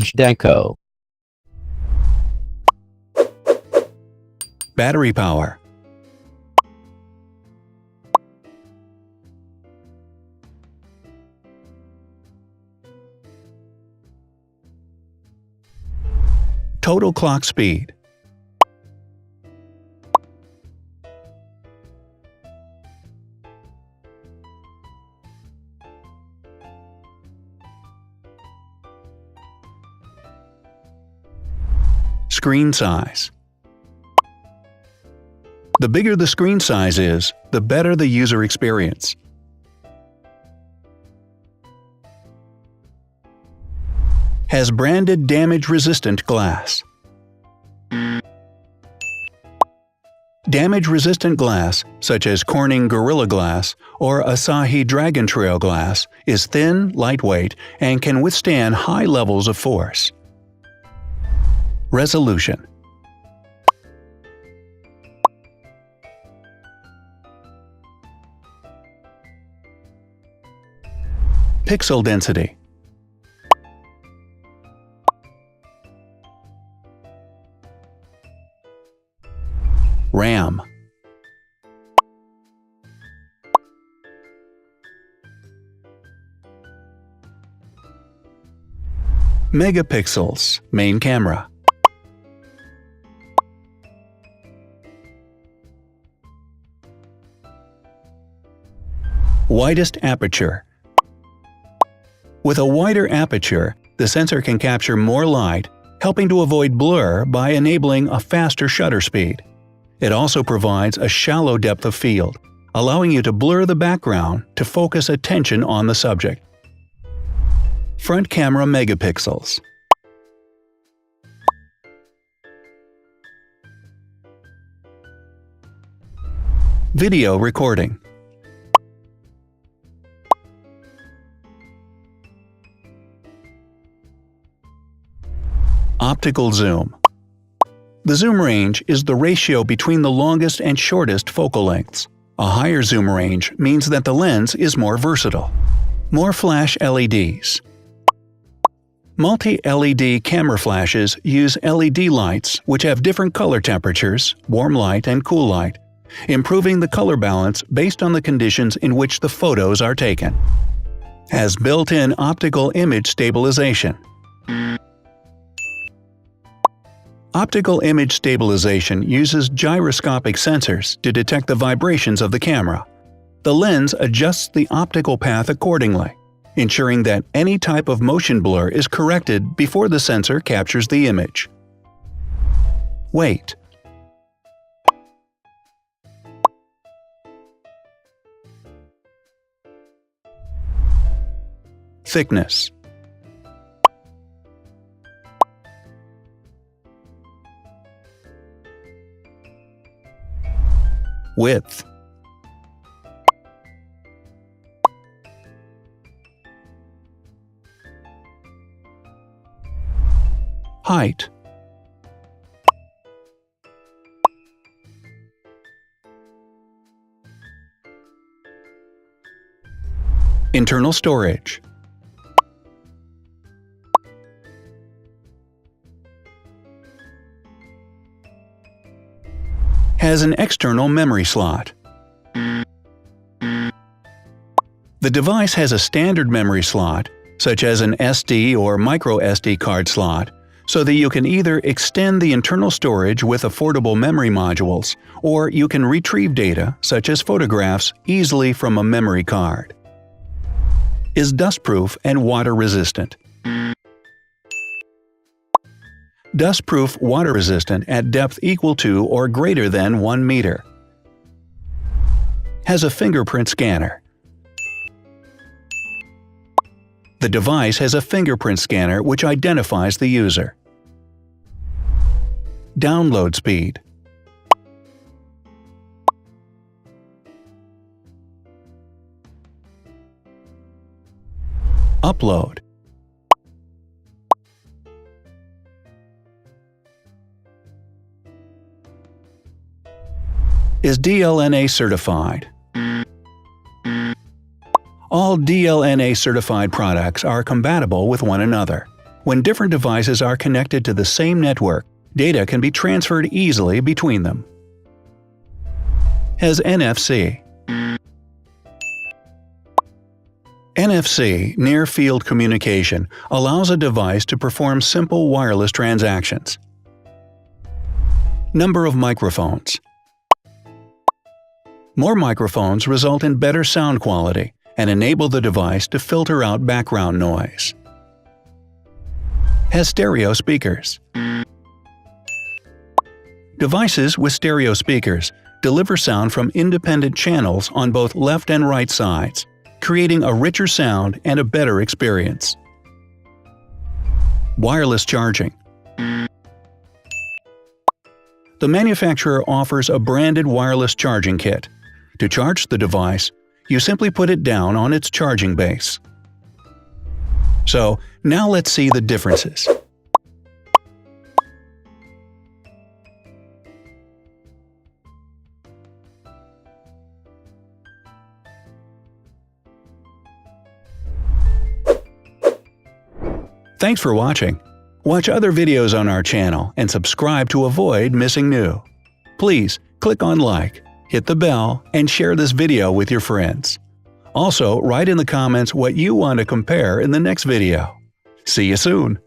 Zhdanko. Battery power. Total clock speed. Screen size. The bigger the screen size is, the better the user experience. Has branded damage-resistant glass. Damage-resistant glass, such as Corning Gorilla Glass or Asahi Dragon Trail Glass, is thin, lightweight, and can withstand high levels of force. Resolution. Pixel density. RAM. Megapixels, main camera. Widest aperture. With a wider aperture, the sensor can capture more light, helping to avoid blur by enabling a faster shutter speed. It also provides a shallow depth of field, allowing you to blur the background to focus attention on the subject. Front camera megapixels. Video recording. Optical zoom. The zoom range is the ratio between the longest and shortest focal lengths. A higher zoom range means that the lens is more versatile. More flash LEDs. Multi-LED camera flashes use LED lights which have different color temperatures, warm light and cool light, improving the color balance based on the conditions in which the photos are taken. Has built-in optical image stabilization. Optical image stabilization uses gyroscopic sensors to detect the vibrations of the camera. The lens adjusts the optical path accordingly, ensuring that any type of motion blur is corrected before the sensor captures the image. Weight. Thickness. Width. Height. Internal storage. Has an external memory slot. The device has a standard memory slot, such as an SD or micro SD card slot, so that you can either extend the internal storage with affordable memory modules, or you can retrieve data, such as photographs, easily from a memory card. Is dustproof and water-resistant. Dustproof water-resistant at depth equal to or greater than 1 meter. Has a fingerprint scanner. The device has a fingerprint scanner which identifies the user. Download speed. Upload. Is DLNA certified. All DLNA certified products are compatible with one another. When different devices are connected to the same network, data can be transferred easily between them. Has NFC. NFC, Near Field Communication, allows a device to perform simple wireless transactions. Number of microphones. More microphones result in better sound quality and enable the device to filter out background noise. Has stereo speakers. Devices with stereo speakers deliver sound from independent channels on both left and right sides, creating a richer sound and a better experience. Wireless charging. The manufacturer offers a branded wireless charging kit. To charge the device, you simply put it down on its charging base. So, now let's see the differences. Thanks for watching. Watch other videos on our channel and subscribe to avoid missing new. Please click on like, hit the bell, and share this video with your friends. Also, write in the comments what you want to compare in the next video. See you soon!